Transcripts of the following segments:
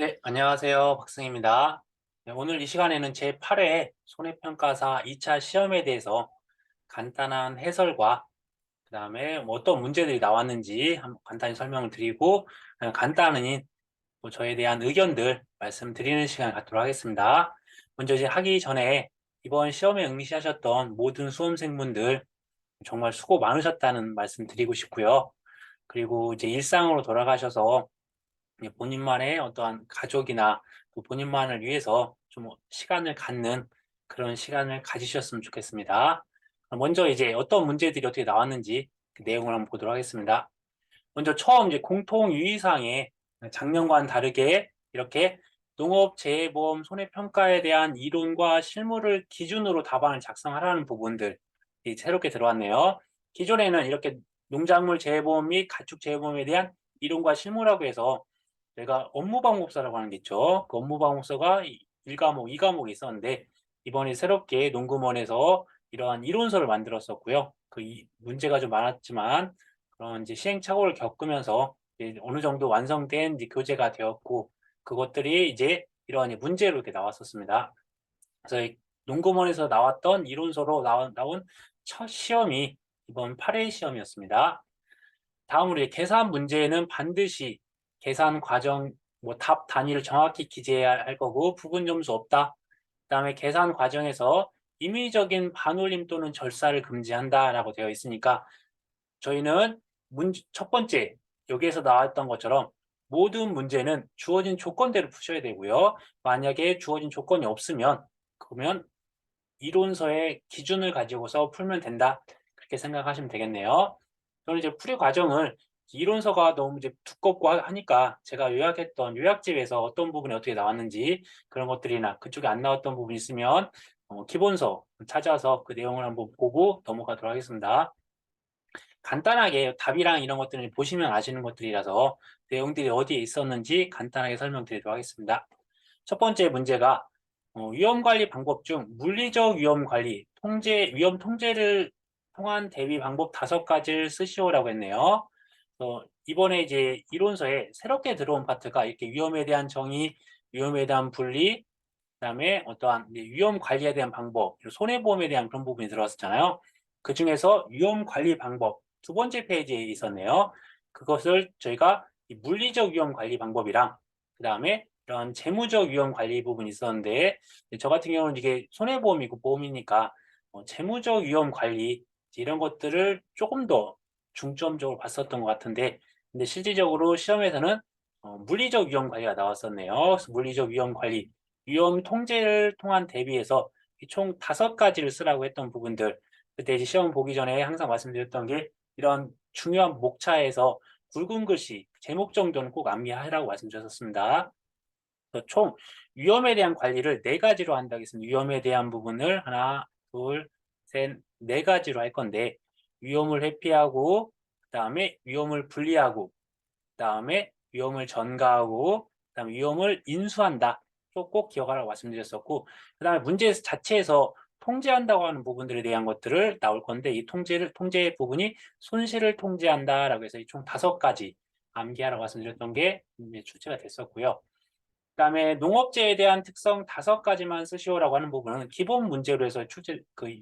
네, 안녕하세요. 박승입니다. 네, 오늘 이 시간에는 제8회 손해평가사 2차 시험에 대해서 간단한 해설과 그다음에 뭐 어떤 문제들이 나왔는지 한번 간단히 설명을 드리고 간단히 뭐 저에 대한 의견들 말씀드리는 시간 갖도록 하겠습니다. 먼저 이제 하기 전에 이번 시험에 응시하셨던 모든 수험생분들 정말 수고 많으셨다는 말씀 드리고 싶고요. 그리고 이제 일상으로 돌아가셔서 본인만의 어떠한 가족이나 또 본인만을 위해서 좀 시간을 갖는 그런 시간을 가지셨으면 좋겠습니다. 먼저 이제 어떤 문제들이 어떻게 나왔는지 그 내용을 한번 보도록 하겠습니다. 먼저 처음 이제 공통 유의사항에 작년과는 다르게 이렇게 농업재해보험 손해평가에 대한 이론과 실무를 기준으로 답안을 작성하라는 부분들 새롭게 들어왔네요. 기존에는 이렇게 농작물 재해보험 및 가축재해보험에 대한 이론과 실무라고 해서 저희가 업무방법서라고 하는 게 있죠. 그 업무방법서가 1과목, 2과목이 있었는데 이번에 새롭게 농금원에서 이러한 이론서를 만들었었고요. 문제가 좀 많았지만 그런 이제 시행착오를 겪으면서 이제 어느 정도 완성된 이제 교재가 되었고 그것들이 이제 이러한 문제로 이렇게 나왔었습니다. 그래서 이 농금원에서 나왔던 이론서로 나온 첫 시험이 이번 8회 시험이었습니다. 다음으로 계산 문제는 반드시 계산 과정, 뭐 답 단위를 정확히 기재해야 할 거고 부분 점수 없다. 그다음에 계산 과정에서 임의적인 반올림 또는 절사를 금지한다라고 되어 있으니까 저희는 첫 번째 여기에서 나왔던 것처럼 모든 문제는 주어진 조건대로 푸셔야 되고요. 만약에 주어진 조건이 없으면 그러면 이론서의 기준을 가지고서 풀면 된다. 그렇게 생각하시면 되겠네요. 저는 이제 풀이 과정을 이론서가 너무 이제 두껍고 하니까 제가 요약했던 요약집에서 어떤 부분이 어떻게 나왔는지 그런 것들이나 그쪽에 안 나왔던 부분이 있으면 기본서 찾아서 그 내용을 한번 보고 넘어가도록 하겠습니다. 간단하게 답이랑 이런 것들을 보시면 아시는 것들이라서 내용들이 어디에 있었는지 간단하게 설명드리도록 하겠습니다. 첫 번째 문제가 위험관리 방법 중 물리적 위험관리, 위험 통제를 통한 대비 방법 5가지를 쓰시오라고 했네요. 이번에 이제 이론서에 새롭게 들어온 파트가 이렇게 위험에 대한 정의, 위험에 대한 분리, 그다음에 어떠한 위험 관리에 대한 방법, 손해보험에 대한 그런 부분이 들어왔었잖아요. 그 중에서 위험 관리 방법 두 번째 페이지에 있었네요. 그것을 저희가 이 물리적 위험 관리 방법이랑 그다음에 이런 재무적 위험 관리 부분이 있었는데 저 같은 경우는 이게 손해보험이고 보험이니까 재무적 위험 관리 이런 것들을 조금 더 중점적으로 봤었던 것 같은데 근데 실질적으로 시험에서는 물리적 위험 관리가 나왔었네요. 그래서 물리적 위험 관리 위험 통제를 통한 대비해서 총 5가지를 쓰라고 했던 부분들 그때 이제 시험 보기 전에 항상 말씀드렸던 게 이런 중요한 목차에서 굵은 글씨 제목 정도는 꼭 암기하라고 말씀드렸었습니다. 그래서 총 위험에 대한 관리를 4가지로 한다고 했습니다. 위험에 대한 부분을 하나, 둘, 셋, 4가지로 할 건데 위험을 회피하고 그다음에 위험을 분리하고 그다음에 위험을 전가하고 그다음에 위험을 인수한다. 꼭 기억하라고 말씀드렸었고 그다음에 문제 자체에서 통제한다고 하는 부분들에 대한 것들을 나올 건데 이 통제 부분이 손실을 통제한다라고 해서 이 총 5가지 암기하라고 말씀드렸던 게 출제가 됐었고요. 그다음에 농업재해에 대한 특성 5가지만 쓰시오라고 하는 부분은 기본 문제로 해서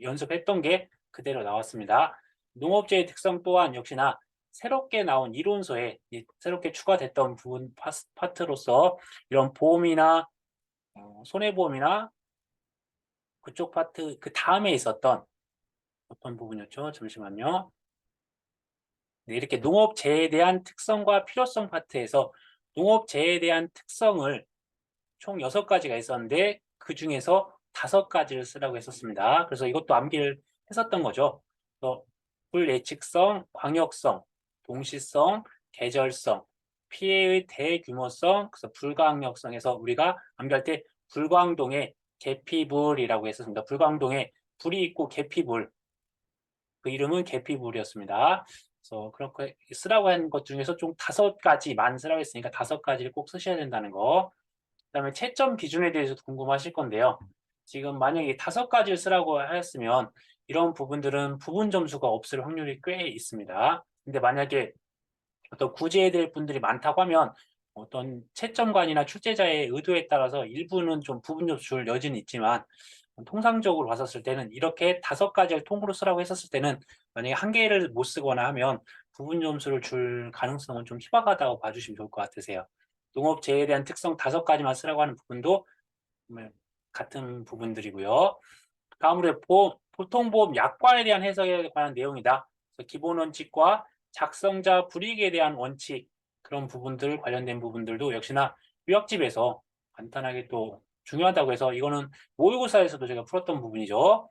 연습했던 게 그대로 나왔습니다. 농업재해 특성 또한 역시나 새롭게 나온 이론서에 새롭게 추가됐던 부분 파트로서 이런 보험이나 손해보험이나 그쪽 파트 그 다음에 있었던 어떤 부분이었죠? 잠시만요. 네, 이렇게 농업재해에 대한 특성과 필요성 파트에서 농업재해에 대한 특성을 총 6가지가 있었는데 그중에서 5가지를 쓰라고 했었습니다. 그래서 이것도 암기를 했었던 거죠. 불예측성, 광역성, 동시성, 계절성, 피해의 대규모성, 그래서 불가항력성에서 우리가 암기할 때 불광동에 계피불이라고 했었습니다. 불광동에 불이 있고 계피불, 그 이름은 계피불이었습니다. 그래서 그렇게 쓰라고 한 것 중에서 총 5가지만 쓰라고 했으니까 5가지를 꼭 쓰셔야 된다는 거. 그다음에 채점 기준에 대해서도 궁금하실 건데요. 지금 만약에 5가지를 쓰라고 하였으면 이런 부분들은 부분 점수가 없을 확률이 꽤 있습니다. 근데 만약에 어떤 구제해야 될 분들이 많다고 하면 어떤 채점관이나 출제자의 의도에 따라서 일부는 좀 부분 점수 줄 여지는 있지만 통상적으로 봤었을 때는 이렇게 5가지를 통으로 쓰라고 했었을 때는 만약에 1개를 못 쓰거나 하면 부분 점수를 줄 가능성은 좀 희박하다고 봐주시면 좋을 것 같으세요. 농업재해에 대한 특성 5가지만 쓰라고 하는 부분도 같은 부분들이고요. 다음으로 보통보험 약관에 대한 해석에 관한 내용이다. 그래서 기본 원칙과 작성자 불이익에 대한 원칙, 그런 부분들 관련된 부분들도 역시나 유학집에서 간단하게 또 중요하다고 해서 이거는 모의고사에서도 제가 풀었던 부분이죠.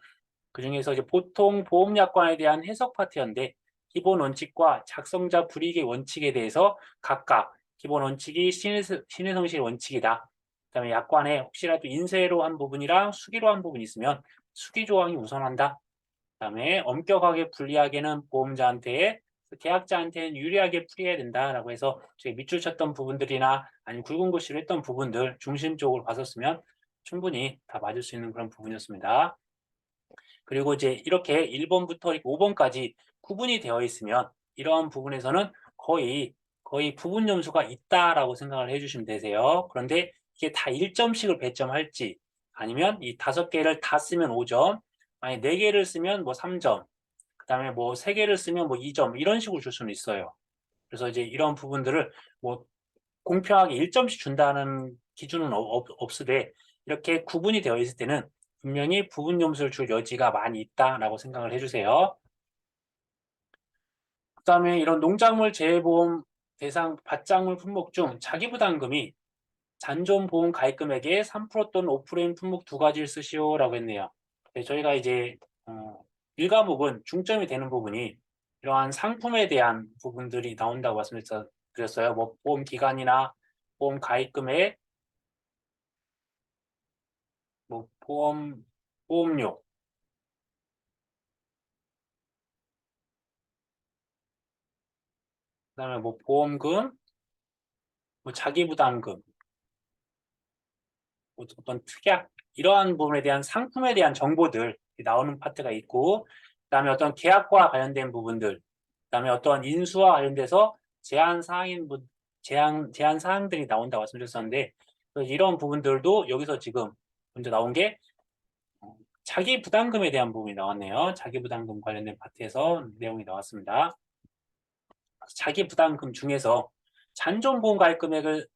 그중에서 이제 보통 보험약관에 대한 해석 파트였는데 기본 원칙과 작성자 불이익의 원칙에 대해서 각각 기본 원칙이 신의 성실 원칙이다. 그다음에 약관에 혹시라도 인쇄로 한 부분이랑 수기로 한 부분이 있으면 수기 조항이 우선한다. 그다음에 엄격하게 불리하게는 보험자한테 계약자한테는 유리하게 풀이해야 된다라고 해서 저희 밑줄 쳤던 부분들이나 아니면 굵은 글씨로 했던 부분들 중심적으로 봤었으면 충분히 다 맞을 수 있는 그런 부분이었습니다. 그리고 이제 이렇게 1번부터 5번까지 구분이 되어 있으면 이러한 부분에서는 거의 부분 점수가 있다라고 생각을 해주시면 되세요. 그런데 이게 다 1점씩을 배점할지 아니면 이 5개를 다 쓰면 5점, 아니 4개를 쓰면 뭐 3점, 그다음에 뭐 3개를 쓰면 뭐 2점 이런 식으로 줄 수는 있어요. 그래서 이제 이런 부분들을 뭐 공평하게 1점씩 준다는 기준은 없으되 이렇게 구분이 되어 있을 때는 분명히 부분 점수를 줄 여지가 많이 있다라고 생각을 해주세요. 그다음에 이런 농작물 재해보험 대상 밭작물 품목 중 자기부담금이 잔존보험 가입금액의 3% 또는 5%인 품목 2가지를 쓰시오라고 했네요. 네, 저희가 이제 1과목은 중점이 되는 부분이 이러한 상품에 대한 부분들이 나온다고 말씀드렸어요. 뭐 보험 기간이나 보험 가입금액, 뭐 보험료, 그다음에 뭐 보험금, 뭐 자기부담금, 뭐 어떤 특약 이러한 부분에 대한 상품에 대한 정보들 나오는 파트가 있고, 그다음에 어떤 계약과 관련된 부분들, 그다음에 어떤 인수와 관련돼서 제한 사항들이 나온다고 말씀드렸었는데 이런 부분들도 여기서 지금 먼저 나온 게 자기 부담금에 대한 부분이 나왔네요. 자기 부담금 관련된 파트에서 내용이 나왔습니다. 자기 부담금 중에서 잔존보험 가입 금액을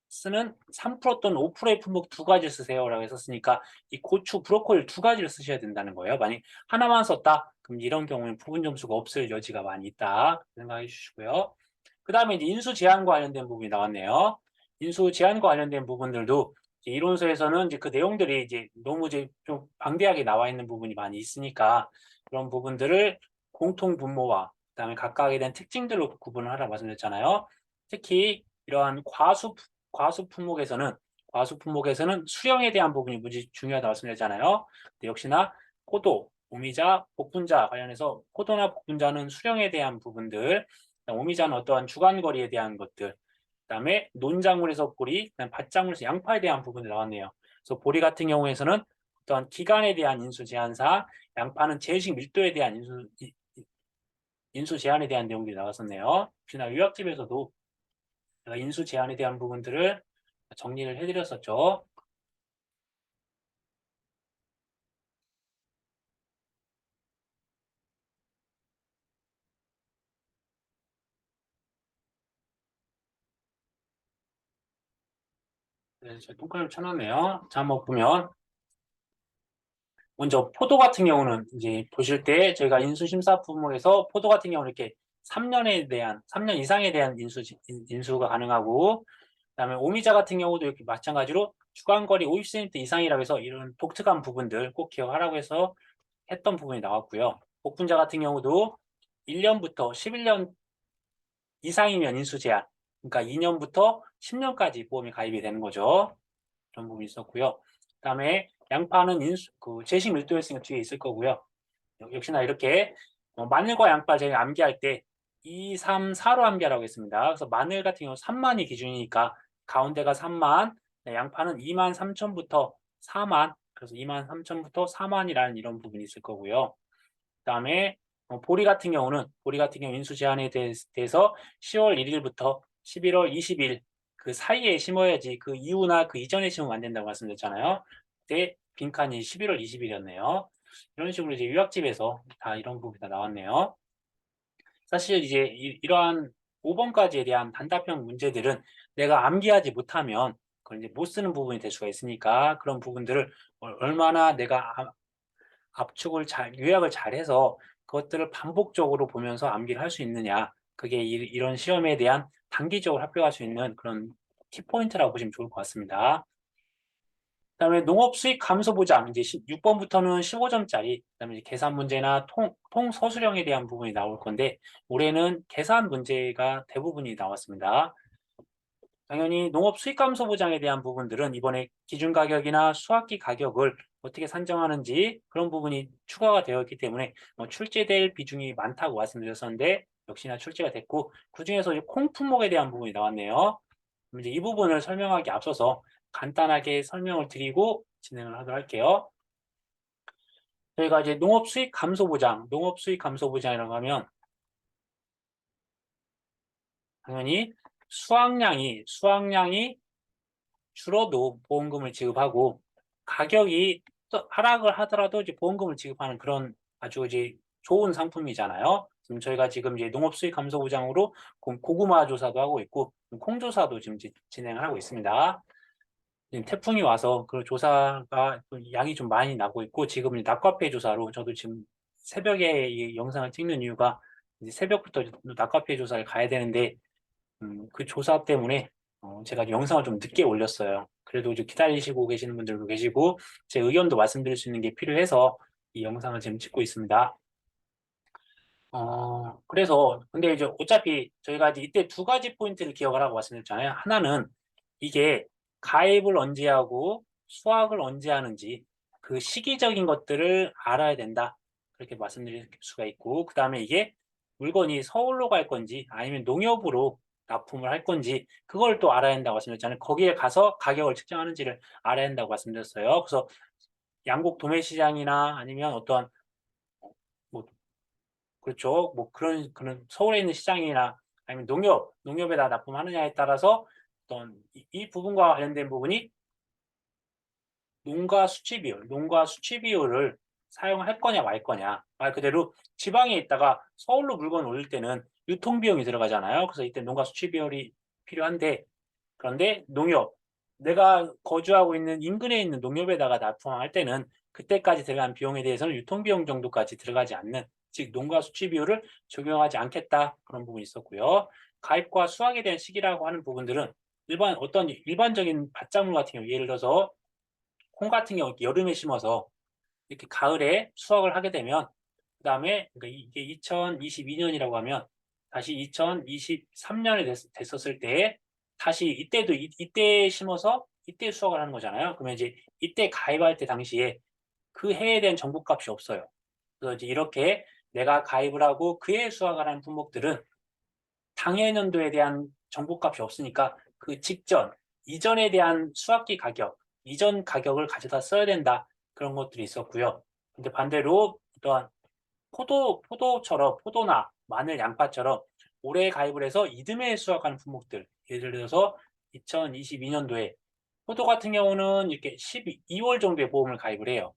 쓰는 3% 또는 5%의 품목 2가지를 쓰세요라고 했었으니까 이 고추, 브로콜리 2가지를 쓰셔야 된다는 거예요. 만약 하나만 썼다, 그럼 이런 경우는 부분 점수가 없을 여지가 많이 있다 생각해 주시고요. 그 다음에 이제 인수 제한과 관련된 부분이 나왔네요. 인수 제한과 관련된 부분들도 이제 이론서에서는 이제 그 내용들이 이제 너무 이제 좀 방대하게 나와 있는 부분이 많이 있으니까 그런 부분들을 공통 분모와 그다음에 각각에 대한 특징들로 구분을 하라고 말씀드렸잖아요. 특히 이러한 과수 품목에서는 수령에 대한 부분이 무지 중요하다고 말씀드렸잖아요. 근데 역시나 포도, 오미자, 복분자 관련해서 포도나 복분자는 수령에 대한 부분들, 오미자는 어떠한 주간거리에 대한 것들, 그다음에 논작물에서 보리, 그다음 밭작물에서 양파에 대한 부분이 나왔네요. 그래서 보리 같은 경우에서는 어떤 기간에 대한 인수 제한사, 양파는 재식 밀도에 대한 인수 제한에 대한 내용들이 나왔었네요. 혹시나 유학집에서도 제가 인수 제한에 대한 부분들을 정리를 해드렸었죠. 네, 제가 똥까지 쳐놨네요. 자, 한번 보면 먼저 포도 같은 경우는 이제 보실 때 저희가 인수심사 품목에서 포도 같은 경우는 이렇게 3년 이상에 대한 인수가 가능하고, 그다음에 오미자 같은 경우도 이렇게 마찬가지로 주간거리 50cm 이상이라고 해서 이런 독특한 부분들 꼭 기억하라고 해서 했던 부분이 나왔고요. 복분자 같은 경우도 1년부터 11년 이상이면 인수 제한, 그러니까 2년부터 10년까지 보험이 가입이 되는 거죠. 그런 부분이 있었고요. 그다음에 양파는 제식 밀도였으니까 뒤에 있을 거고요. 역시나 이렇게 마늘과 양파 저희 암기할 때 2, 3, 4로 암기하라고 했습니다. 그래서 마늘 같은 경우 3만이 기준이니까 가운데가 3만, 양파는 2만 3천부터 4만, 그래서 2만 3천부터 4만이라는 이런 부분이 있을 거고요. 그다음에 보리 같은 경우 인수 제한에 대해서 10월 1일부터 11월 20일 그 사이에 심어야지 그 이후나 그 이전에 심으면 안 된다고 말씀드렸잖아요. 그때 빈칸이 11월 20일이었네요. 이런 식으로 이제 유학집에서 다 이런 부분이 다 나왔네요. 사실 이제 이러한 5번까지에 대한 단답형 문제들은 내가 암기하지 못하면 그걸 이제 못 쓰는 부분이 될 수가 있으니까 그런 부분들을 얼마나 내가 압축을 요약을 잘해서 그것들을 반복적으로 보면서 암기를 할 수 있느냐. 그게 이런 시험에 대한 단기적으로 합격할 수 있는 그런 키포인트라고 보시면 좋을 것 같습니다. 그다음에 농업 수익 감소 보장 이제 6번부터는 15점짜리 그다음에 이제 계산 문제나 통서술형에 대한 부분이 나올 건데 올해는 계산 문제가 대부분이 나왔습니다. 당연히 농업 수익 감소 보장에 대한 부분들은 이번에 기준 가격이나 수확기 가격을 어떻게 산정하는지 그런 부분이 추가가 되어 있기 때문에 출제될 비중이 많다고 말씀드렸었는데 역시나 출제가 됐고 그중에서 콩 품목에 대한 부분이 나왔네요. 그럼 이제 이 부분을 설명하기 앞서서 간단하게 설명을 드리고 진행을 하도록 할게요. 저희가 이제 농업 수익 감소 보장, 농업 수익 감소 보장이라고 하면 당연히 수확량이 줄어도 보험금을 지급하고 가격이 또 하락을 하더라도 이제 보험금을 지급하는 그런 아주 이제 좋은 상품이잖아요. 지금 저희가 지금 이제 농업 수익 감소 보장으로 고구마 조사도 하고 있고 콩 조사도 지금 진행을 하고 있습니다. 지금 태풍이 와서 그 조사가 좀 양이 좀 많이 나고 있고 지금 낙과패 조사로 저도 지금 새벽에 이 영상을 찍는 이유가 이제 새벽부터 낙과패 조사를 가야 되는데 그 조사 때문에 제가 영상을 좀 늦게 올렸어요. 그래도 이제 기다리시고 계시는 분들도 계시고 제 의견도 말씀드릴 수 있는 게 필요해서 이 영상을 지금 찍고 있습니다. 그래서 근데 이제 어차피 저희가 이제 이때 두 가지 포인트를 기억을 하고 말씀드렸잖아요. 하나는 이게 가입을 언제 하고 수확을 언제 하는지 그 시기적인 것들을 알아야 된다. 그렇게 말씀드릴 수가 있고 그다음에 이게 물건이 서울로 갈 건지 아니면 농협으로 납품을 할 건지 그걸 또 알아야 한다고 말씀드렸잖아요. 거기에 가서 가격을 측정하는지를 알아야 한다고 말씀드렸어요. 그래서 양곡 도매시장이나 아니면 어떤 뭐 그렇죠. 뭐 그런 서울에 있는 시장이나 아니면 농협에다 납품하느냐에 따라서 어떤 이 부분과 관련된 부분이 농가 수치 비율을 사용할 거냐 말 거냐. 말 그대로 지방에 있다가 서울로 물건 올릴 때는 유통 비용이 들어가잖아요. 그래서 이때 농가 수치 비율이 필요한데 그런데 내가 거주하고 있는 인근에 있는 농협에다가 납품할 때는 그때까지 들어간 비용에 대해서는 유통 비용 정도까지 들어가지 않는 즉 농가 수치 비율을 적용하지 않겠다 그런 부분이 있었고요. 가입과 수확에 대한 시기라고 하는 부분들은 어떤 일반적인 밭작물 같은 경우 예를 들어서 콩 같은 경우 여름에 심어서 이렇게 가을에 수확을 하게 되면 그다음에 그러니까 이게 2022년이라고 하면 다시 2023년에 됐었을 때 다시 이때도 이때 심어서 이때 수확을 하는 거잖아요. 그러면 이제 이때 가입할 때 당시에 그 해에 대한 정보값이 없어요. 그래서 이제 이렇게 내가 가입을 하고 그해 수확을 하는 품목들은 당해년도에 대한 정보값이 없으니까 그 이전에 대한 수확기 가격, 이전 가격을 가져다 써야 된다. 그런 것들이 있었고요. 근데 반대로 또한 포도나 마늘, 양파처럼 올해 가입을 해서 이듬해 수확하는 품목들, 예를 들어서 2022년도에 포도 같은 경우는 이렇게 2월 정도에 보험을 가입을 해요.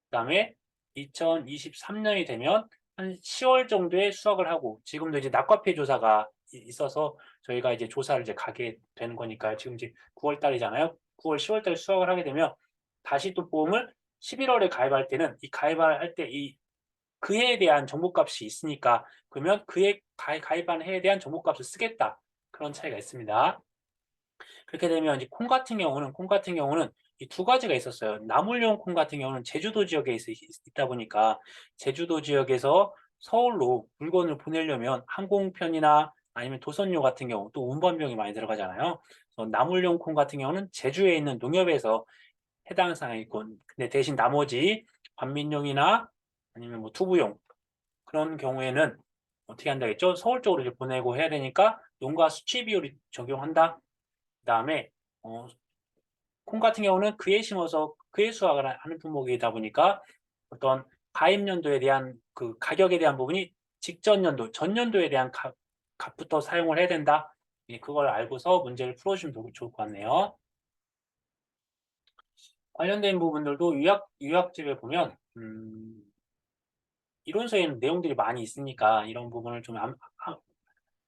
그다음에 2023년이 되면 한 10월 정도에 수확을 하고 지금도 이제 낙과패 조사가 있어서 저희가 이제 조사를 이제 가게 되는 거니까요. 지금 이제 9월 달이잖아요. 9월, 10월 달에 수확을 하게 되면 다시 또 보험을 11월에 가입할 때는 이 가입할 때 이 그해에 대한 정보값이 있으니까 그러면 그해 가입한 해에 대한 정보값을 쓰겠다. 그런 차이가 있습니다. 그렇게 되면 이제 콩 같은 경우는 이 두 가지가 있었어요. 나물용 콩 같은 경우는 제주도 지역에 있다 보니까 제주도 지역에서 서울로 물건을 보내려면 항공편이나 아니면 도선료 같은 경우 또 운반 비용이 많이 들어가잖아요. 그래서 나물용 콩 같은 경우는 제주에 있는 농협에서 해당 사항이 있고 근데 대신 나머지 반민용이나 아니면 뭐 투부용 그런 경우에는 어떻게 한다겠죠? 서울 쪽으로 이제 보내고 해야 되니까 농가 수치 비율이 적용한다. 그다음에 어 콩 같은 경우는 그해 심어서 그해 수확을 하는 품목이다 보니까 어떤 가입 연도에 대한 그 가격에 대한 부분이 직전 연도, 전년도에 대한 값부터 사용을 해야 된다. 그걸 알고서 문제를 풀어주시면 좋을 것 같네요. 관련된 부분들도 유학집에 보면 이론서에는 내용들이 많이 있으니까 이런 부분을 좀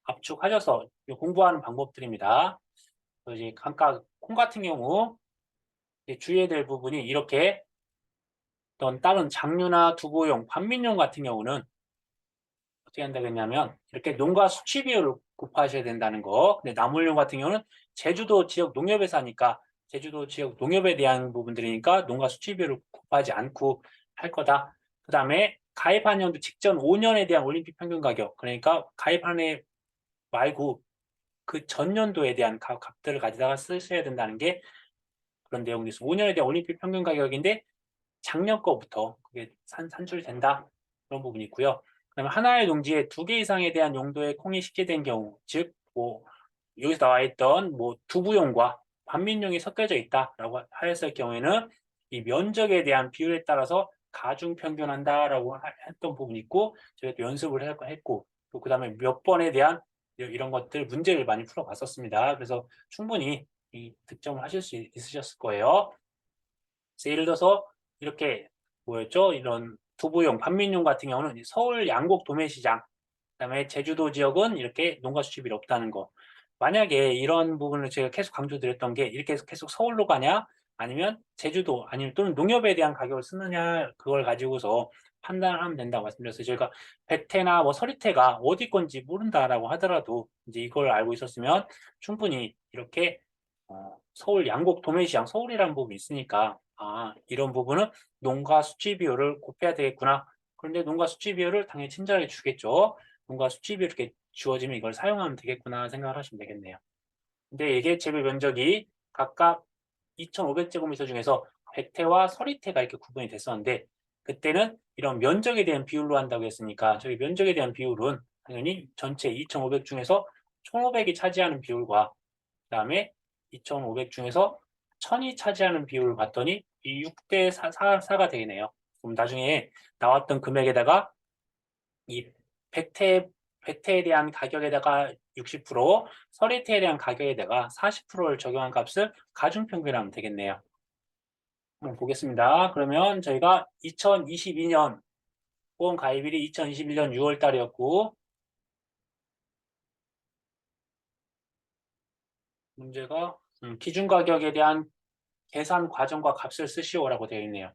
압축하셔서 공부하는 방법들입니다. 이제 각각 콩 같은 경우 주의해야 될 부분이 이렇게 어떤 다른 장류나 두부용, 반민용 같은 경우는 어떻게 한다고 했냐면 이렇게 농가 수치 비율을 곱하셔야 된다는 거. 근데 나물용 같은 경우는 제주도 지역 농협에 사니까 제주도 지역 농협에 대한 부분들이니까 농가 수치 비율을 곱하지 않고 할 거다. 그 다음에 가입한 연도 직전 5년에 대한 올림픽 평균 가격, 그러니까 가입한 해 말고 그 전년도에 대한 값들을 가져다가 쓰셔야 된다는 게 그런 내용이 있어요. 5년에 대한 올림픽 평균 가격인데 작년 거부터 그게 산출된다. 그런 부분이 있고요. 그다음에 하나의 농지에 2개 이상에 대한 용도의 콩이 식재된 경우, 즉 여기서 나와 있던 두부용과 반민용이 섞여져 있다라고 하였을 경우에는 이 면적에 대한 비율에 따라서 가중 평균한다라고 했던 부분이 있고 저희가 또 연습을 했고 또 그다음에 몇 번에 대한 이런 것들 문제를 많이 풀어봤었습니다. 그래서 충분히 이 득점을 하실 수 있으셨을 거예요. 그래서 예를 들어서 이렇게 뭐였죠? 이런 두부용, 반민용 같은 경우는 서울 양곡 도매시장, 그다음에 제주도 지역은 이렇게 농가 수출이 없다는 거. 만약에 이런 부분을 제가 계속 강조드렸던 게 이렇게 계속 서울로 가냐, 아니면 제주도, 아니면 또는 농협에 대한 가격을 쓰느냐, 그걸 가지고서 판단을 하면 된다고 말씀드렸어요. 저희가 백태나 서리태가 어디 건지 모른다라고 하더라도 이제 이걸 알고 있었으면 충분히 이렇게 서울 양곡 도매시장, 서울이라는 부분이 있으니까 이런 부분은 농가 수치 비율을 곱해야 되겠구나. 그런데 농가 수치 비율을 당연히 친절하게 주겠죠. 농가 수치 비율 이렇게 주어지면 이걸 사용하면 되겠구나 생각을 하시면 되겠네요. 근데 이게 재배 면적이 각각 2,500제곱미터 중에서 백태와 서리태가 이렇게 구분이 됐었는데 그때는 이런 면적에 대한 비율로 한다고 했으니까 저희 면적에 대한 비율은 당연히 전체 2,500 중에서 1,500이 차지하는 비율과 그다음에 2,500 중에서 1,000이 차지하는 비율을 봤더니 이 6대 4가 되네요. 그럼 나중에 나왔던 금액에다가 이 백태, 백태에 대한 가격에다가 60%, 서리태에 대한 가격에다가 40%를 적용한 값을 가중평균하면 되겠네요. 한번 보겠습니다. 그러면 저희가 2022년 보험 가입일이 2021년 6월 달이었고 문제가 기준 가격에 대한 계산 과정과 값을 쓰시오라고 되어 있네요.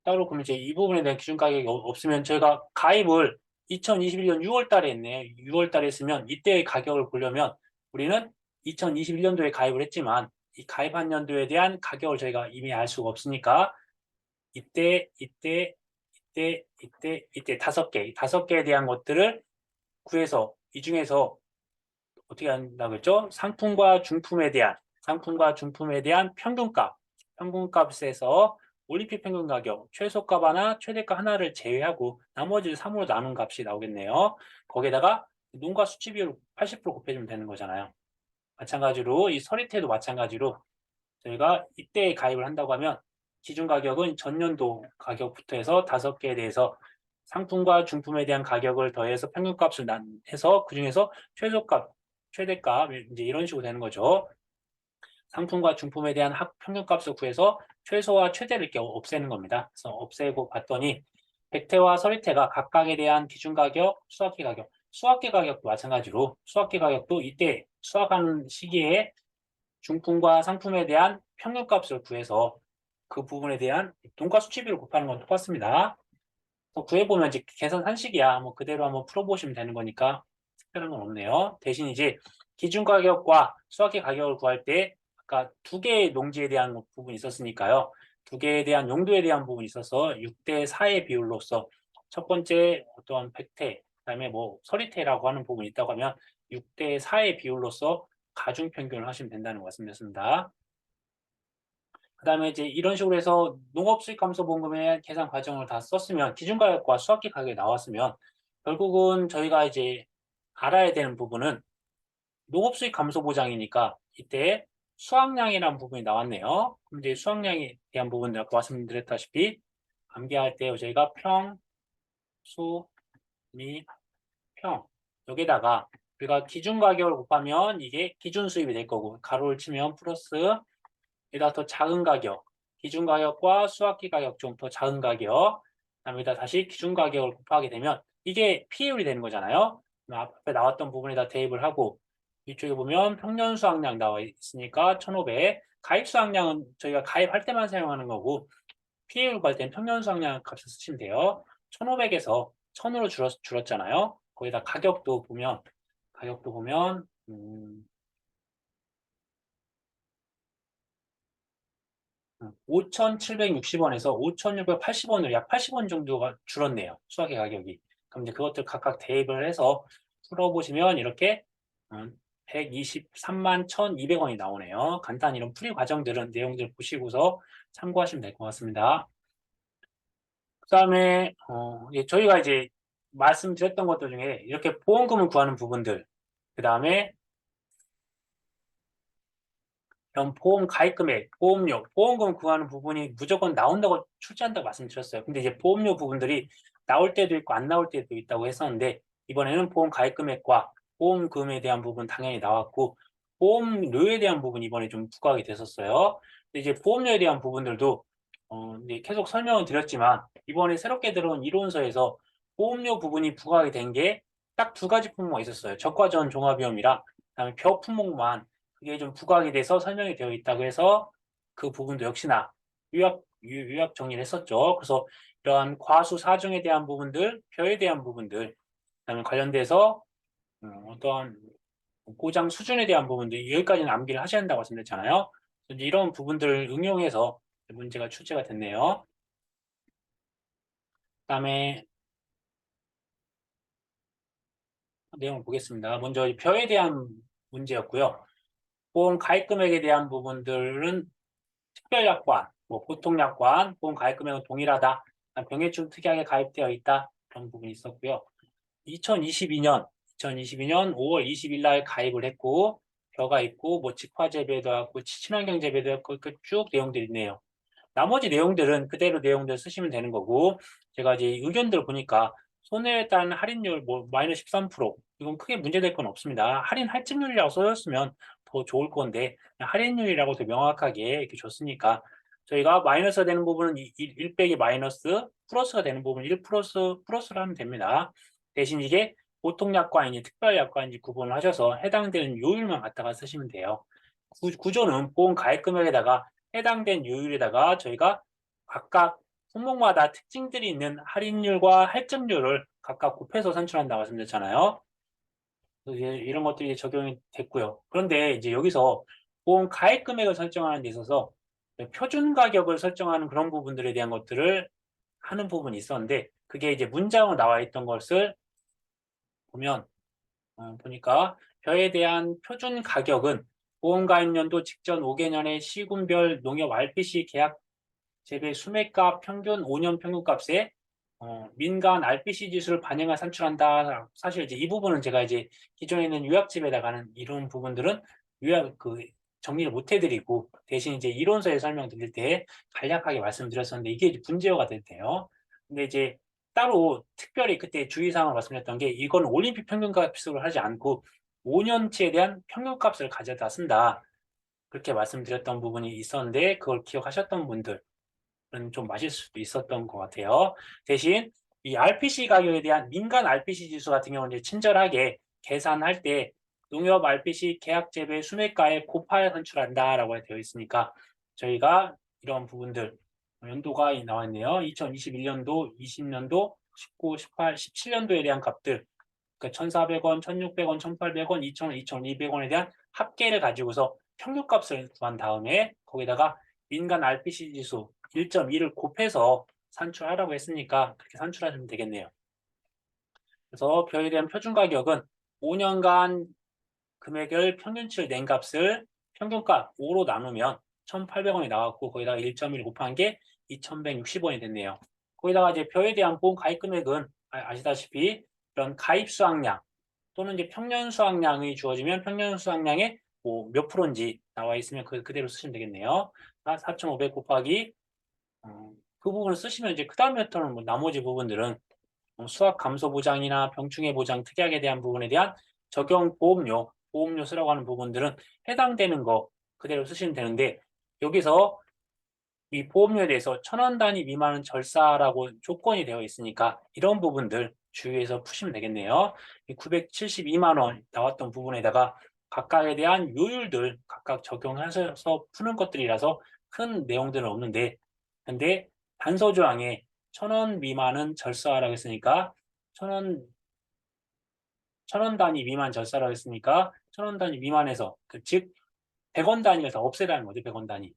따로 그럼 이제 이 부분에 대한 기준 가격이 없으면 저희가 가입을 2021년 6월 달에 했네요. 6월 달에 했으면 이때의 가격을 보려면 우리는 2021년도에 가입을 했지만 이 가입한 연도에 대한 가격을 저희가 이미 알 수가 없으니까 이때 다섯 개에 대한 것들을 구해서 이 중에서 어떻게 한다고 했죠? 상품과 중품에 대한 평균값에서 올림픽 평균 가격, 최소값 하나, 최대값 하나를 제외하고 나머지를 3으로 나눈 값이 나오겠네요. 거기에다가 농가 수치 비율 80% 곱해주면 되는 거잖아요. 마찬가지로 이 서리태도 마찬가지로 저희가 이때 가입을 한다고 하면 기준 가격은 전년도 가격부터 해서 5개에 대해서 상품과 중품에 대한 가격을 더해서 평균값을 해서 그중에서 최소값, 최대값 이제 이런 식으로 되는 거죠. 상품과 중품에 대한 평균값을 구해서 최소와 최대를 이렇게 없애는 겁니다. 그래서 없애고 봤더니 백태와 서리태가 각각에 대한 기준 가격, 수확기 가격도 마찬가지로 수확기 가격도 이때 수확하는 시기에 중품과 상품에 대한 평균값을 구해서 그 부분에 대한 돈가 수치비를 곱하는 건 똑같습니다. 구해보면 이제 계산 산식이야. 그대로 한번 풀어보시면 되는 거니까 특별한 건 없네요. 대신 이제 기준 가격과 수확기 가격을 구할 때 아까 2개의 농지에 대한 부분이 있었으니까요. 2개에 대한 용도에 대한 부분이 있어서 6대 4의 비율로서 첫 번째 어떤 백태, 그다음에 서리태라고 하는 부분이 있다고 하면 6대 4의 비율로서 가중 평균을 하시면 된다는 말씀이었습니다. 그다음에 이제 이런 식으로 해서 농업 수익 감소 보험금의 계산 과정을 다 썼으면 기준 가격과 수확기 가격이 나왔으면 결국은 저희가 이제 알아야 되는 부분은 농업 수익 감소 보장이니까 이때 수확량이라는 부분이 나왔네요. 그럼 이제 수확량에 대한 부분들 아까 말씀드렸다시피 암기할 때 저희가 평, 수, 미, 평 여기다가 우리가 기준 가격을 곱하면 이게 기준 수입이 될 거고 가로를 치면 플러스 여기다 더 작은 가격 기준 가격과 수학기 가격 좀 더 작은 가격 그다음에 여기다 다시 기준 가격을 곱하게 되면 이게 피해율이 되는 거잖아요. 앞에 나왔던 부분에다 대입을 하고 이쪽에 보면 평년 수확량 나와 있으니까 1500 가입 수확량은 저희가 가입할 때만 사용하는 거고 피해율 구할 때는 평년 수확량 값을 쓰시면 돼요. 1500에서 1000으로 줄었잖아요. 거기다 가격도 보면 5,760원에서 5,680원으로 약 80원 정도가 줄었네요. 수학의 가격이. 그럼 이제 그것들 각각 대입을 해서 풀어보시면 이렇게 123만 1,200원이 나오네요. 간단히 이런 풀이 과정들은 내용들 보시고서 참고하시면 될 것 같습니다. 그 다음에 저희가 이제 말씀드렸던 것들 중에 이렇게 보험금을 구하는 부분들 그 다음에 이런 보험 가입 금액, 보험료, 보험금 구하는 부분이 무조건 나온다고 출제한다고 말씀드렸어요. 근데 이제 보험료 부분들이 나올 때도 있고 안 나올 때도 있다고 했었는데 이번에는 보험 가입 금액과 보험금에 대한 부분 당연히 나왔고 보험료에 대한 부분 이번에 좀 부과하게 됐었어요. 근데 이제 보험료에 대한 부분들도 이제 계속 설명을 드렸지만 이번에 새롭게 들어온 이론서에서 보험료 부분이 부과하게 된 게 딱 두 가지 품목만 있었어요. 적과전 종합위험이랑 그다음에 벼 품목만 그게 좀 부각이 돼서 설명이 되어 있다고 해서 그 부분도 역시나 요약 정리를 했었죠. 그래서 이러한 과수 사중에 대한 부분들, 표에 대한 부분들, 그다음에 관련돼서 어떠한 고장 수준에 대한 부분들 여기까지는 암기를 하셔야 한다고 말씀드렸잖아요. 이제 이런 부분들을 응용해서 문제가 출제가 됐네요. 그다음에 내용을 보겠습니다. 먼저 표에 대한 문제였고요. 보험 가입 금액에 대한 부분들은 특별약관, 보통약관, 보험 가입 금액은 동일하다. 병해충 특이하게 가입되어 있다. 그런 부분이 있었고요. 2022년 5월 20일 날 가입을 했고 벼가 있고 직화 재배도 하고 친환경 재배도 했고 쭉 내용들이 있네요. 나머지 내용들은 그대로 내용들 쓰시면 되는 거고 제가 이제 의견들 보니까 손해에 따른 할인율 마이너스 13% 이건 크게 문제될 건 없습니다. 할인 할증률이라고 써줬으면 더 좋을 건데 할인율이라고 더 명확하게 이렇게 줬으니까 저희가 마이너스가 되는 부분은 1 빼기 마이너스 플러스가 되는 부분 1 플러스로 하면 됩니다. 대신 이게 보통약관인지 특별약관인지 구분을 하셔서 해당되는 요율만 갖다가 쓰시면 돼요. 구조는 보험 가입 금액에다가 해당된 요율에다가 저희가 각각 품목마다 특징들이 있는 할인율과 할증률을 각각 곱해서 산출한다고 말씀드렸잖아요. 이런 것들이 적용이 됐고요. 그런데 이제 여기서 보험 가입 금액을 설정하는 데 있어서 표준 가격을 설정하는 그런 부분들에 대한 것들을 하는 부분이 있었는데 그게 이제 문장으로 나와 있던 것을 보면 보니까 벼에 대한 표준 가격은 보험가입연도 직전 5개년의 시군별 농협 RPC 계약 재배 수매가 평균 5년 평균값에 민간 RPC 지수를 반영해 산출한다. 사실 이제 이 부분은 제가 이제 기존에 있는 요약집에다가는 이런 부분들은 요약 정리를 못 해드리고 대신 이제 이론서에 설명드릴 때 간략하게 말씀드렸었는데 이게 이제 문제어가 됐대요. 근데 이제 따로 특별히 그때 주의사항을 말씀드렸던 게 이건 올림픽 평균값으로 하지 않고 5년치에 대한 평균값을 가져다 쓴다. 그렇게 말씀드렸던 부분이 있었는데 그걸 기억하셨던 분들은 좀 맞을 수도 있었던 것 같아요. 대신 이 RPC 가격에 대한 민간 RPC 지수 같은 경우는 이제 친절하게 계산할 때 농협 RPC 계약 재배 수매가에 곱하여 산출한다라고 되어 있으니까 저희가 이런 부분들 연도가 나왔네요. 2021년도, 20년도, 19, 18, 17년도에 대한 값들 그러니까 1,400원, 1,600원, 1,800원, 2,000원, 2,200원에 대한 합계를 가지고서 평균값을 구한 다음에 거기다가 민간 RPC 지수 1.2를 곱해서 산출하라고 했으니까 그렇게 산출하시면 되겠네요. 그래서 벼에 대한 표준 가격은 5년간 금액을 평균치를 낸 값을 평균값 5로 나누면 1,800원이 나왔고 거기다가 1.1 곱한 게 2,160원이 됐네요. 거기다가 이제 벼에 대한 보험 가입 금액은 아시다시피 이런 가입 수확량 또는 이제 평년 수확량이 주어지면 평년 수확량의 몇 프로인지 나와 있으면 그대로 쓰시면 되겠네요. 4,500 곱하기 그 부분을 쓰시면 이제 그 다음부터는 나머지 부분들은 수학 감소 보장이나 병충해 보장 특약에 대한 부분에 대한 적용 보험료 쓰라고 하는 부분들은 해당되는 거 그대로 쓰시면 되는데 여기서 이 보험료에 대해서 1,000원 단위 미만은 절사라고 조건이 되어 있으니까 이런 부분들 주의해서 푸시면 되겠네요. 이 972만 원 나왔던 부분에다가 각각에 대한 요율들 각각 적용하셔서 푸는 것들이라서 큰 내용들은 없는데 근데 단서 조항에 1,000원 미만은 절사라고 했으니까 1,000원 1,000원 단위 미만 절사라고 했으니까 1,000원 단위 미만에서 즉 100원 단위를 다 없애라는 거죠. 100원 단위.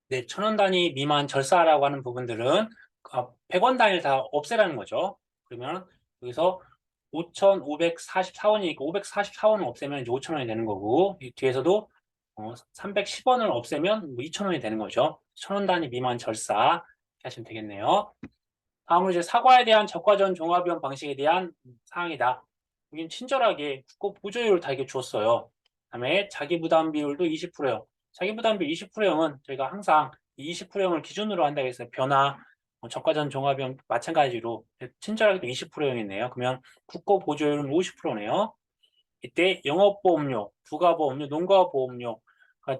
네, 1,000원 단위 미만 절사라고 하는 부분들은 100원 단위를 다 없애라는 거죠. 그러면 여기서 5,544원이니까 544원을 없애면 이제 5,000원이 되는 거고 이 뒤에서도 310원을 없애면 뭐 2,000원이 되는 거죠. 1,000원 단위 미만 절사 이렇게 하시면 되겠네요. 다음으로 이제 사과에 대한 적과전 종합위험 방식에 대한 사항이다. 여긴 친절하게 국고 보조율을 다 이렇게 줬어요. 그다음에 자기 부담 비율도 20%요. 자기 부담 비율 20%형은 저희가 항상 20%형을 기준으로 한다고 했어요. 변화, 적과전 종합위험 마찬가지로 친절하게도 20%형이네요. 그러면 국고 보조율은 50%네요. 이때 영업보험료, 부가보험료, 농가보험료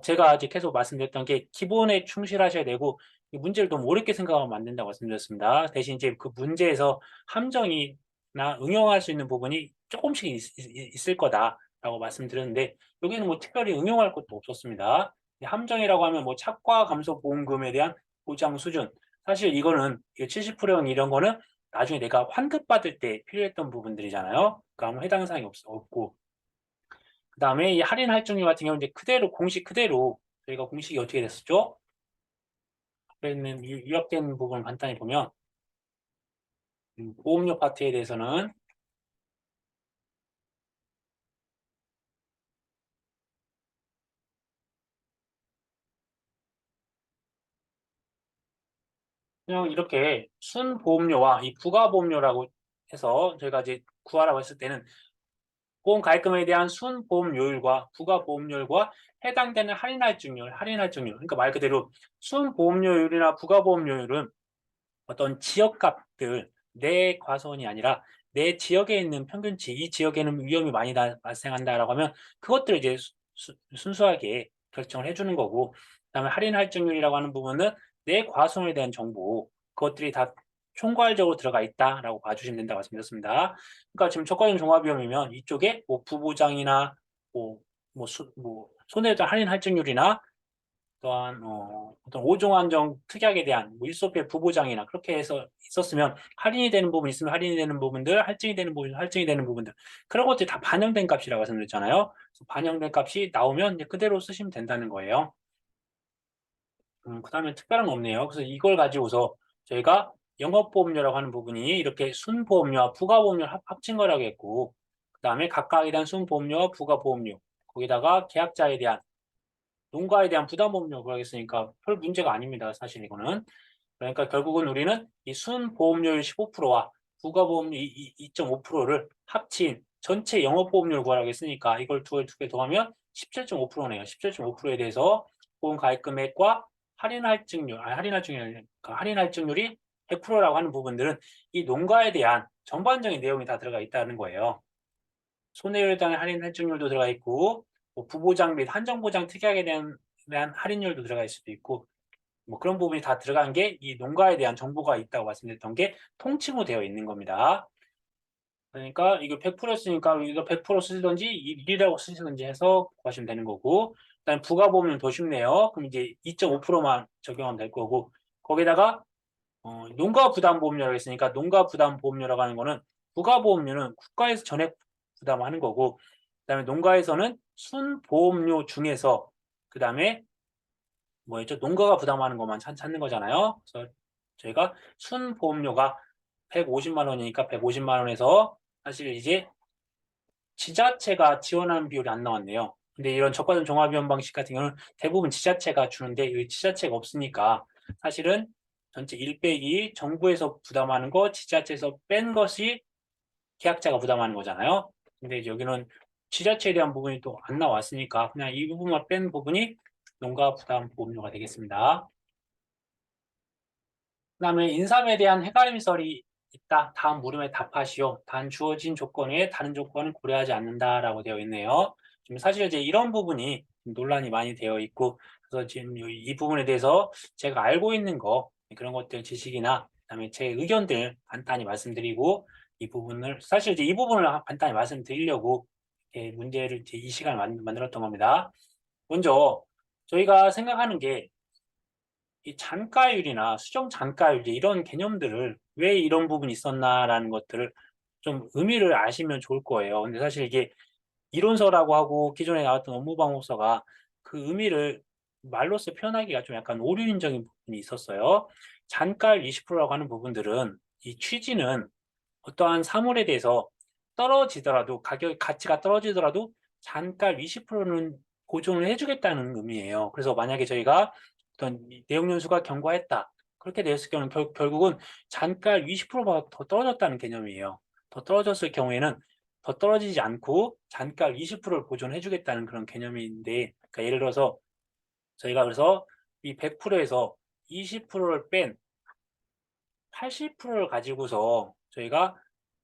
제가 아직 계속 말씀드렸던 게 기본에 충실하셔야 되고 이 문제를 너무 어렵게 생각하면 안 된다고 말씀드렸습니다. 대신 이제 그 문제에서 함정이나 응용할 수 있는 부분이 조금씩 있을 거다라고 말씀드렸는데 여기는 뭐 특별히 응용할 것도 없었습니다. 함정이라고 하면 뭐 착과 감소 보험금에 대한 보장 수준 사실 이거는 70%형 이런 거는 나중에 내가 환급받을 때 필요했던 부분들이잖아요. 그러니까 아무 해당 사항이 없고 그다음에 이 할인 할증률 같은 경우는 이제 그대로 공식 그대로 저희가 공식이 어떻게 됐었죠? 그러면 유압된 부분을 간단히 보면 보험료 파트에 대해서는 그냥 이렇게 순보험료와 이 부가보험료라고 해서 저희가 이제 구하라고 했을 때는 보험 가입금에 대한 순보험료율과 부가보험료율과 해당되는 할인 할증률 그러니까 말 그대로 순보험료율이나 부가보험료율은 어떤 지역값들 내 과수원이 아니라 내 지역에 있는 평균치 이 지역에는 위험이 많이 발생한다라고 하면 그것들을 이제 순수하게 결정을 해주는 거고 그다음에 할인 할증률이라고 하는 부분은 내 과수원에 대한 정보 그것들이 다 총괄적으로 들어가 있다라고 봐주시면 된다고 말씀드렸습니다. 그러니까 지금 저가형 종합위험이면 이쪽에 뭐 부보장이나 뭐, 뭐 손해에 대한 할인 할증률이나 또한 어떤 5종 한정 특약에 대한 뭐 일소피해 부보장이나 그렇게 해서 있었으면 할인이 되는 부분 있으면 할인이 되는 부분들, 할증이 되는 부분, 할증이 되는 부분들 그런 것들이 다 반영된 값이라고 말씀드렸잖아요. 그래서 반영된 값이 나오면 이제 그대로 쓰시면 된다는 거예요. 그다음에 특별한 건 없네요. 그래서 이걸 가지고서 저희가 영업보험료라고 하는 부분이 이렇게 순보험료와 부가보험료 합친 거라고 했고 그다음에 각각에 대한 순보험료와 부가보험료 거기다가 계약자에 대한 농가에 대한 부담보험료 그러겠으니까 별 문제가 아닙니다. 사실 이거는. 그러니까 결국은 우리는 이 순보험료율 15%와 부가보험료 2.5%를 합친 전체 영업보험료를 구하라고 했으니까 이걸 두 개 더하면 17.5%네요. 17.5%에 대해서 보험 가입 금액과 할인 할증률이 100%라고 하는 부분들은 이 농가에 대한 전반적인 내용이 다 들어가 있다는 거예요. 손해율에 대한 할인 할증률도 들어가 있고 뭐 부보장 및 한정보장 특약에 대한 할인율도 들어가 있을 수도 있고 뭐 그런 부분이 다 들어간 게 이 농가에 대한 정보가 있다고 말씀드렸던 게 통칭으로 되어 있는 겁니다. 그러니까 이거 100%였으니까 이거 100% 쓰시든지 1이라고 쓰시든지 해서 구하시면 되는 거고 그다음에 부가보험료는 더 쉽네요. 그럼 이제 2.5%만 적용하면 될 거고 거기다가 농가 부담보험료라고 했으니까 농가 부담보험료라고 하는 거는 부가보험료는 국가에서 전액 부담하는 거고 그다음에 농가에서는 순보험료 중에서 그다음에 뭐였죠? 농가가 부담하는 것만 찾는 거잖아요. 그래서 저희가 순보험료가 150만 원이니까 150만 원에서 사실 이제 지자체가 지원하는 비율이 안 나왔네요. 근데 이런 저가점 종합위험 방식 같은 경우는 대부분 지자체가 주는데 이 지자체가 없으니까 사실은 전체 1 빼기 정부에서 부담하는 거 지자체에서 뺀 것이 계약자가 부담하는 거잖아요. 근데 이제 여기는 지자체에 대한 부분이 또 안 나왔으니까 그냥 이 부분만 뺀 부분이 농가 부담 보험료가 되겠습니다. 그다음에 인삼에 대한 해가림설이 있다. 다음 물음에 답하시오. 단 주어진 조건 외에 다른 조건은 고려하지 않는다라고 되어 있네요. 지금 사실 이제 이런 부분이 논란이 많이 되어 있고 그래서 지금 이 부분에 대해서 제가 알고 있는 거 그런 것들 지식이나 그다음에 제 의견들 간단히 말씀드리고 이 부분을 사실 이제 이 부분을 간단히 말씀드리려고 이렇게 문제를 이제 이 시간을 만들었던 겁니다. 먼저 저희가 생각하는 게 이 잔가율이나 수정 잔가율 이런 개념들을 왜 이런 부분이 있었나라는 것들을 좀 의미를 아시면 좋을 거예요. 근데 사실 이게 이론서라고 하고 기존에 나왔던 업무방법서가 그 의미를 말로써 표현하기가 좀 약간 오류인적인 부분이 있었어요. 잔가율 20%라고 하는 부분들은 이 취지는 어떠한 사물에 대해서 떨어지더라도 가치가 떨어지더라도 잔가율 20%는 보존을 해주겠다는 의미예요. 그래서 만약에 저희가 어떤 내용 연수가 경과했다. 그렇게 되었을 경우는 결국은 잔가율 20%가 더 떨어졌다는 개념이에요. 더 떨어졌을 경우에는 더 떨어지지 않고 잔가율 20%를 보존해주겠다는 그런 개념인데, 그러니까 예를 들어서 저희가 그래서 이 100%에서 20%를 뺀 80%를 가지고서 저희가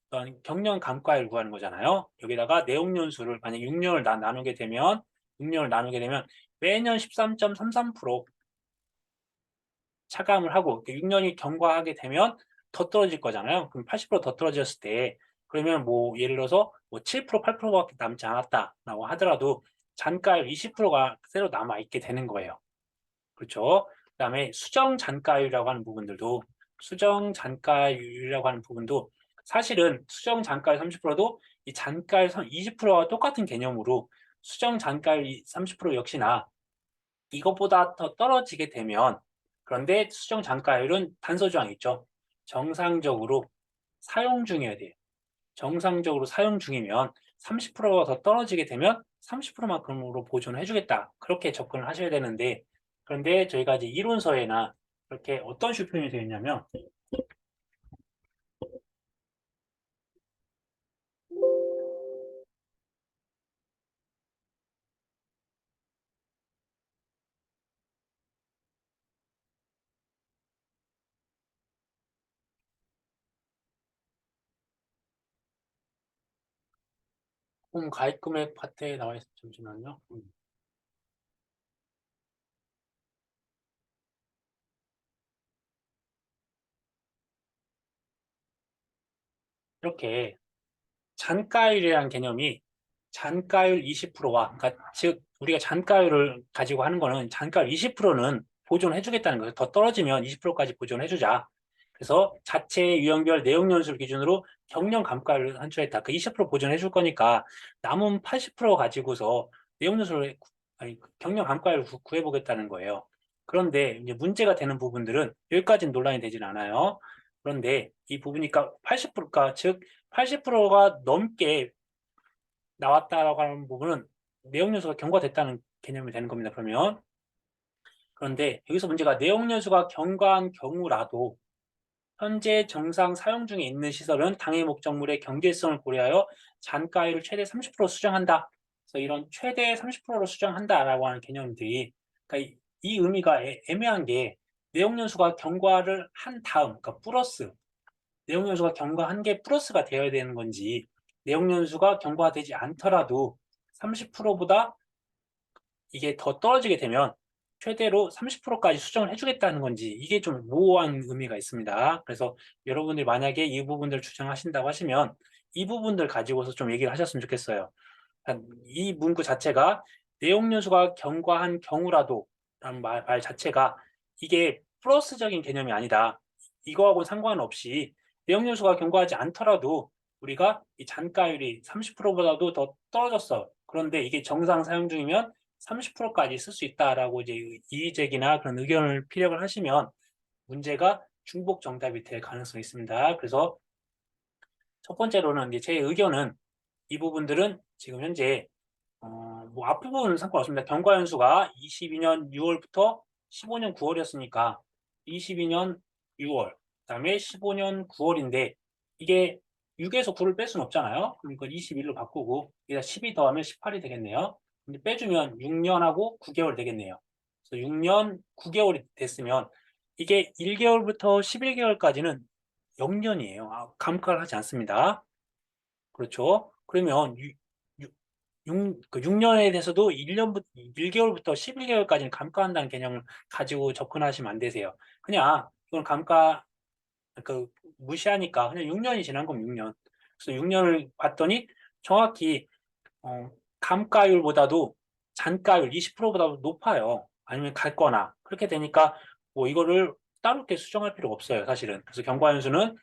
어떤 경련 감가율 구하는 거잖아요. 여기다가 내용 연수를 만약 6년을 나누게 되면 6년을 나누게 되면 매년 13.33% 차감을 하고 6년이 경과하게 되면 더 떨어질 거잖아요. 그럼 80%더 떨어졌을 때 그러면 뭐 예를 들어서 뭐 7%, 8%밖에 남지 않았다라고 하더라도 잔가율 20%가 새로 남아 있게 되는 거예요. 그렇죠? 그다음에 수정 잔가율이라고 하는 부분들도 수정 잔가율이라고 하는 부분도 사실은 수정 잔가율 30%도 이 잔가율 20%와 똑같은 개념으로 수정 잔가율 30% 역시나 이것보다 더 떨어지게 되면 그런데 수정 잔가율은 단서 조항이 있죠. 정상적으로 사용 중이어야 돼요. 정상적으로 사용 중이면 30%가 더 떨어지게 되면 30%만큼으로 보존을 해주겠다. 그렇게 접근을 하셔야 되는데 그런데 저희가 이제 이론서에나 이렇게 어떤 식으로 표현이 되어 있냐면 가입 금액 파트에 나와 있어 잠시만요. 이렇게 잔가율이라는 개념이 잔가율 20%와 그러니까 즉 우리가 잔가율을 가지고 하는 거는 잔가율 20%는 보존해 주겠다는 거예요. 더 떨어지면 20%까지 보존해 주자. 그래서 자체 유형별 내용 연수를 기준으로 경련 감가율을 산출했다. 그 20% 보존해 줄 거니까 남은 80% 가지고서 내용 연수를 아니 경련 감가율을 구해 보겠다는 거예요. 그런데 이제 문제가 되는 부분들은 여기까지는 논란이 되진 않아요. 그런데 이 부분이니까 80%가 즉 80%가 넘게 나왔다라고 하는 부분은 내용 연수가 경과됐다는 개념이 되는 겁니다. 그러면 그런데 여기서 문제가 내용 연수가 경과한 경우라도 현재 정상 사용 중에 있는 시설은 당해 목적물의 경제성을 고려하여 잔가율을 최대 30% 수정한다. 그래서 이런 최대 30%로 수정한다라고 하는 개념들이 그러니까 이 의미가 애매한 게 내용 연수가 경과를 한 다음, 그러니까 플러스 내용 연수가 경과한 게 플러스가 되어야 되는 건지 내용 연수가 경과되지 않더라도 30%보다 이게 더 떨어지게 되면 최대로 30%까지 수정을 해주겠다는 건지 이게 좀 모호한 의미가 있습니다. 그래서 여러분들이 만약에 이 부분들 주장하신다고 하시면 이 부분들 가지고서 좀 얘기를 하셨으면 좋겠어요. 이 문구 자체가 내용 연수가 경과한 경우라도 라는 말 자체가 이게 플러스적인 개념이 아니다. 이거하고 상관없이 내용 연수가 경과하지 않더라도 우리가 이 잔가율이 30%보다도 더 떨어졌어. 그런데 이게 정상 사용 중이면 30%까지 쓸 수 있다라고 이제 이의제기나 그런 의견을 피력을 하시면 문제가 중복 정답이 될 가능성이 있습니다. 그래서 첫 번째로는 이제 제 의견은 이 부분들은 지금 현재 뭐 앞부분은 상관없습니다. 경과연수가 22년 6월부터 15년 9월이었으니까 22년 6월, 그다음에 15년 9월인데 이게 6에서 9를 뺄 수는 없잖아요. 그러니까 21로 바꾸고 여기다 12 더하면 18이 되겠네요. 근데 빼주면 6년하고 9개월 되겠네요. 그래서 6년 9개월이 됐으면 이게 1개월부터 11개월까지는 0년이에요. 감가를 하지 않습니다. 그렇죠. 그러면 6년에 대해서도 1개월부터 11개월까지는 감가한다는 개념을 가지고 접근하시면 안 되세요. 그냥 이건 감가 그 무시하니까 그냥 6년이 지난 거면 6년. 그래서 6년을 봤더니 정확히 감가율보다도 잔가율 20%보다 높아요. 아니면 같거나 그렇게 되니까 뭐 이거를 따로 이렇게 수정할 필요가 없어요, 사실은. 그래서 경과연수는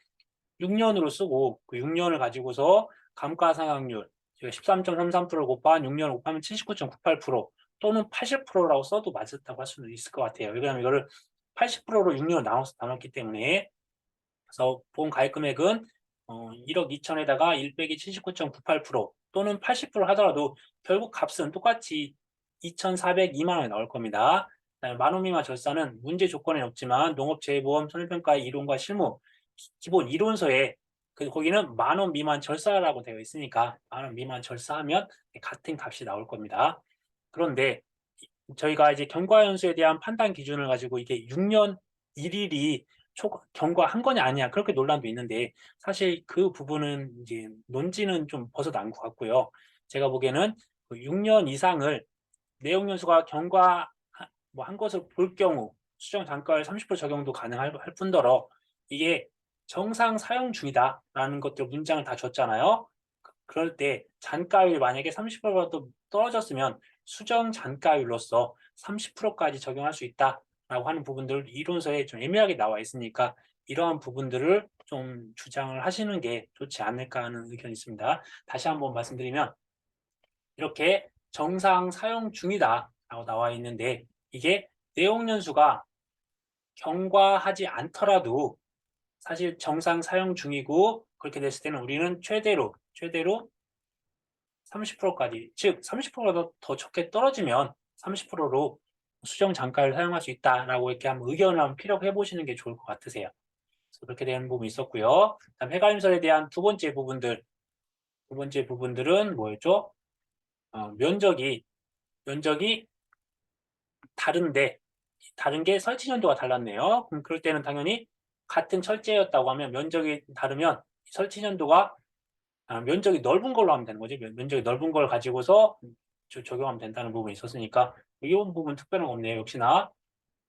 6년으로 쓰고 그 6년을 가지고서 감가상각률 제가 13.33%를 곱한 6년을 곱하면 79.98% 또는 80%라고 써도 맞았다고 할 수는 있을 것 같아요. 왜냐하면 이거를 80%로 6년을 나눠서 나눴기 때문에. 그래서 보험 가입 금액은 1억 2천에다가 1 빼기 79.98% 또는 80% 하더라도 결국 값은 똑같이 2,402만 원이 나올 겁니다. 그다음에 만원 미만 절사는 문제 조건은 없지만 농업재해보험 손해평가의 이론과 실무 기본 이론서에 거기는 만원 미만 절사라고 되어 있으니까 만원 미만 절사하면 같은 값이 나올 겁니다. 그런데 저희가 이제 경과연수에 대한 판단 기준을 가지고 이게 6년 1일이 경과한 거냐 아니냐 그렇게 논란도 있는데 사실 그 부분은 이제 논지는 좀 벗어난 것 같고요. 제가 보기에는 그 6년 이상을 내용연수가 경과 뭐 한 것을 볼 경우 수정 단가율 30% 적용도 가능할 뿐더러 이게 정상 사용 중이다라는 것들 문장을 다 줬잖아요. 그럴 때 잔가율이 만약에 30%보다 떨어졌으면 수정 잔가율로서 30%까지 적용할 수 있다라고 하는 부분들 이론서에 좀 애매하게 나와 있으니까 이러한 부분들을 좀 주장을 하시는 게 좋지 않을까 하는 의견이 있습니다. 다시 한번 말씀드리면 이렇게 정상 사용 중이다라고 나와 있는데 이게 내용 연수가 경과하지 않더라도 사실 정상 사용 중이고 그렇게 됐을 때는 우리는 최대로 30%까지 즉 30%가 더 적게 떨어지면 30%로 수정 단가를 사용할 수 있다라고 이렇게 한번 의견을 한번 피력해 보시는 게 좋을 것 같으세요. 그래서 그렇게 되는 부분이 있었고요. 다음 해가임설에 대한 두 번째 부분들은 뭐였죠? 면적이 다른데 다른 게 설치 연도가 달랐네요. 그럼 그럴 때는 당연히 같은 철제였다고 하면 면적이 다르면 설치 연도가 면적이 넓은 걸로 하면 되는 거지. 면적이 넓은 걸 가지고서 적용하면 된다는 부분이 있었으니까 이 부분 특별한 거 없네요. 역시나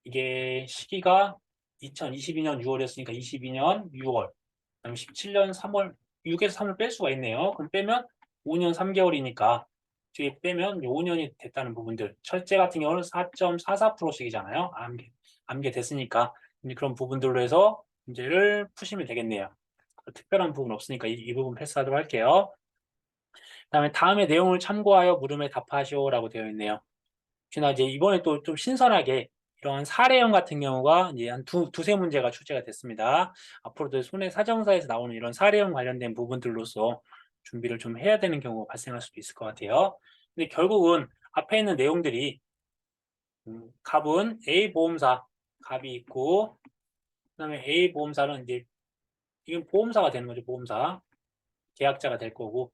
이게 시기가 2022년 6월이었으니까 22년 6월, 그다음에 17년 3월, 6에서 3을 뺄 수가 있네요. 그럼 빼면 5년 3개월이니까 뒤에 빼면 5년이 됐다는 부분들. 철제 같은 경우는 4.44%씩이잖아요. 암게 됐으니까 이제 그런 부분들로 해서 문제를 푸시면 되겠네요. 특별한 부분 없으니까 이 부분 패스하도록 할게요. 그다음에 다음의 내용을 참고하여 물음에 답하시오라고 되어 있네요. 혹시나 이제 이번에 또 좀 신선하게 이런 사례형 같은 경우가 이제 한 두세 문제가 출제가 됐습니다. 앞으로도 손해사정사에서 나오는 이런 사례형 관련된 부분들로서 준비를 좀 해야 되는 경우가 발생할 수도 있을 것 같아요. 근데 결국은 앞에 있는 내용들이 갑은 A 보험사 갑이 있고 그다음에 A 보험사는 이제 이건 보험사가 되는 거죠. 보험사 계약자가 될 거고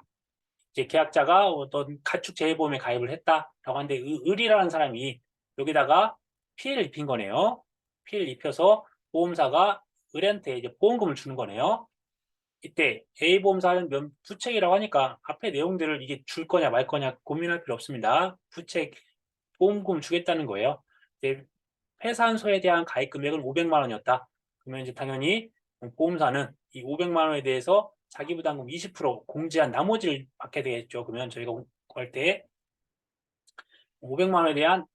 이제 계약자가 어떤 가축 재해보험에 가입을 했다라고 하는데 을이라는 사람이 여기다가 피해를 입힌 거네요. 피해를 입혀서 보험사가 을한테 이제 보험금을 주는 거네요. 이때 A 보험사는 부책이라고 하니까 앞에 내용들을 이게 줄 거냐 말 거냐 고민할 필요 없습니다. 부책 보험금 주겠다는 거예요. 이제 회사한소에 대한 가입 금액은 500만 원이었다. 그러면 이제 당연히 보험사는 이 500만 원에 대해서 자기 부담금 20% 공제한 나머지를 받게 되겠죠. 그러면 저희가 구할 때 500만 원에 대한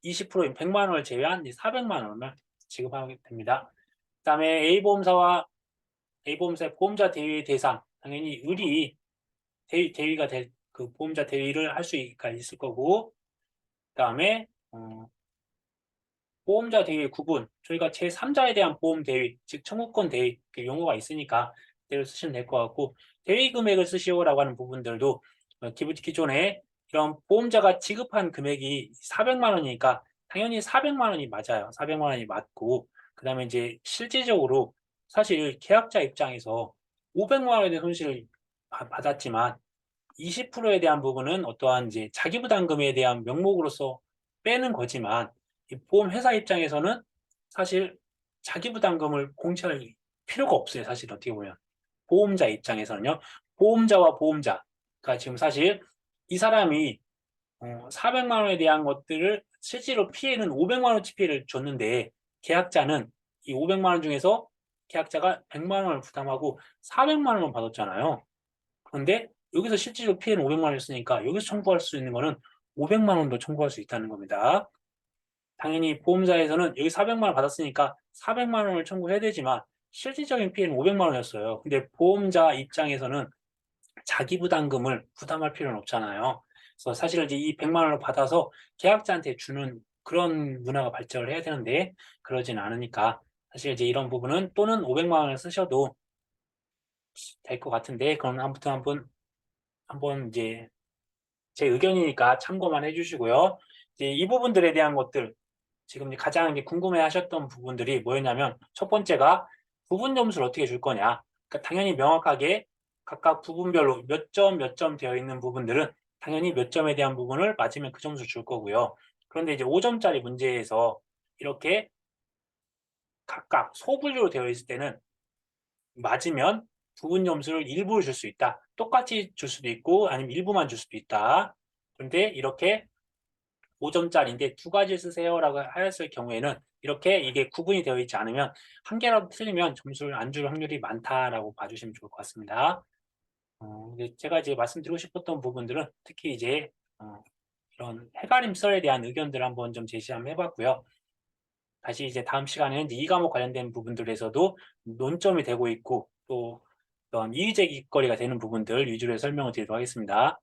20%인 100만 원을 제외한 400만 원을 지급하게 됩니다. 그다음에 A보험사의 보험자 대위 대상 당연히 을이 대위가 될 그 보험자 대위를 할 수가 있을 거고 그다음에 보험자 대위 구분, 저희가 제3자에 대한 보험 대위, 즉 청구권 대위 용어가 있으니까 그대로 쓰시면 될 것 같고, 대위 금액을 쓰시오라고 하는 부분들도 기존에 이런 보험자가 지급한 금액이 400만 원이니까 당연히 400만 원이 맞아요. 400만 원이 맞고, 그다음에 이제 실질적으로 사실 계약자 입장에서 500만 원에 대한 손실을 받았지만 20%에 대한 부분은 어떠한 이제 자기부담금에 대한 명목으로서 빼는 거지만, 이 보험회사 입장에서는 사실 자기부담금을 공제할 필요가 없어요. 사실 어떻게 보면 보험자 입장에서는요. 보험자와 보험자가 지금 사실 이 사람이 400만 원에 대한 것들을 실제로 피해는 500만 원치 피해를 줬는데, 계약자는 이 500만 원 중에서 계약자가 100만 원을 부담하고 400만 원만 받았잖아요. 그런데 여기서 실질적으로 피해는 500만 원이었으니까 여기서 청구할 수 있는 거는 500만 원도 청구할 수 있다는 겁니다. 당연히 보험사에서는 여기 400만 원 받았으니까 400만 원을 청구해야 되지만 실질적인 피해는 500만 원이었어요. 근데 보험자 입장에서는 자기 부담금을 부담할 필요는 없잖아요. 그래서 사실 이제 이 100만 원을 받아서 계약자한테 주는 그런 문화가 발전을 해야 되는데 그러진 않으니까, 사실 이제 이런 부분은 또는 500만 원을 쓰셔도 될 것 같은데, 그럼 아무튼 한번 이제 제 의견이니까 참고만 해주시고요. 이제 이 부분들에 대한 것들, 지금 가장 이제 궁금해하셨던 부분들이 뭐였냐면, 첫 번째가 부분 점수를 어떻게 줄 거냐. 그러니까 당연히 명확하게 각각 부분별로 몇 점 몇 점 되어 있는 부분들은 당연히 몇 점에 대한 부분을 맞으면 그 점수 줄 거고요. 그런데 이제 5점짜리 문제에서 이렇게 각각 소분류로 되어 있을 때는 맞으면 부분 점수를 일부를 줄 수 있다. 똑같이 줄 수도 있고 아니면 일부만 줄 수도 있다. 그런데 이렇게 5점짜리인데 두 가지 쓰세요라고 하였을 경우에는 이렇게 이게 구분이 되어 있지 않으면 한 개라도 틀리면 점수를 안 줄 확률이 많다라고 봐주시면 좋을 것 같습니다. 근데 제가 이제 말씀드리고 싶었던 부분들은 특히 이제 이런 해가림설에 대한 의견들을 한번 좀 제시 한번 해봤고요. 다시 이제 다음 시간에는 이제 이 과목 관련된 부분들에서도 논점이 되고 있고 또 어떤 이의제기거리가 되는 부분들 위주로 설명을 드리도록 하겠습니다.